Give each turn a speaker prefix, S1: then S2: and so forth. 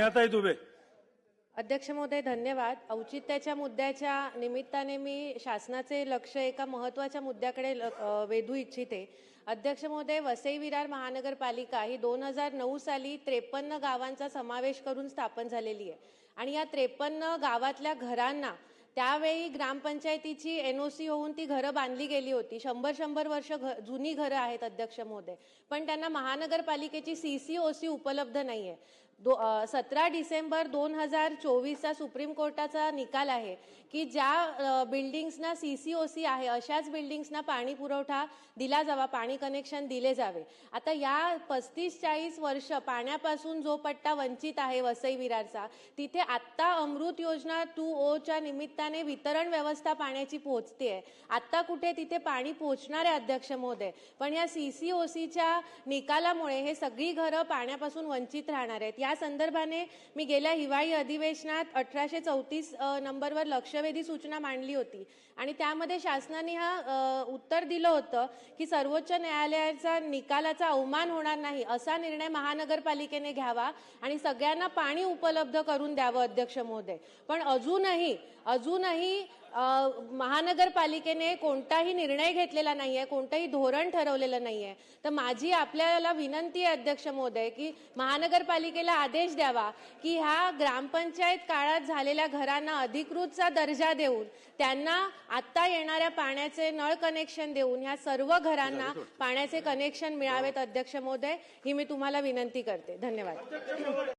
S1: स्नेहाताई दुबे.
S2: अध्यक्ष महोदय धन्यवाद. औचित्याच्या मुद्द्याच्या निमित्ताने मी शासनाचे लक्ष एका महत्त्वाच्या मुद्द्याकडे वेधू इच्छिते. अध्यक्ष महोदय, वसई विरार महानगरपालिका ही 2009 साली 53 गावांचा समावेश करून स्थापन झालेली आहे आणि या 53 गावातल्या घरांना त्यावेळी ग्रामपंचायतीची NOC होऊन ती घरं बांधली गेली होती. 100 वर्ष जुनी घरं आहेत अध्यक्ष महोदय, पण त्यांना महानगरपालिकेची CCOC उपलब्ध नाहीये. 17 डिसेंबर 2024 चा सुप्रीम कोर्टाचा निकाल आहे की ज्या बिल्डिंग्सना CCOC आहे अशाच बिल्डिंग्सना पाणी पुरवठा दिला जावा, पाणी कनेक्शन दिले जावे. आता या 35-40 वर्ष पाण्यापासून जो पट्टा वंचित आहे वसई विरारचा, तिथे आत्ता अमृत योजना 2O च्या निमित्ताने वितरण व्यवस्था पाण्याची पोहोचते. आत्ता कुठे तिथे पाणी पोहोचणार आहे अध्यक्ष महोदय, पण या CCOCच्या निकालामुळे हे सगळी घरं पाण्यापासून वंचित राहणार आहेत. या संदर्भाने मी गेल्या हिवाळी अधिवेशनात 1834 नंबरवर लक्षवेधी सूचना मांडली होती आणि त्यामध्ये शासनाने उत्तर दिलं होतं की सर्वोच्च न्यायालयाचा निकालाचा अवमान होणार नाही असा निर्णय महानगरपालिकेने घ्यावा आणि सगळ्यांना पाणी उपलब्ध करून द्यावं अध्यक्ष महोदय. पण अजूनही महानगरपालिकेने कोणताही निर्णय घेतलेला नाहीये, कोणतंही धोरण ठरवलेलं नाहीये. तर माझी आपल्याला विनंती आहे अध्यक्ष महोदय की महानगरपालिकेला आदेश द्यावा की ह्या ग्रामपंचायत काळात झालेल्या घरांना अधिकृतचा दर्जा देऊन त्यांना आत्ता येणाऱ्या पाण्याचे नळ कनेक्शन देऊन ह्या सर्व घरांना पाण्याचे कनेक्शन मिळावेत अध्यक्ष महोदय, ही मी तुम्हाला विनंती करते. धन्यवाद.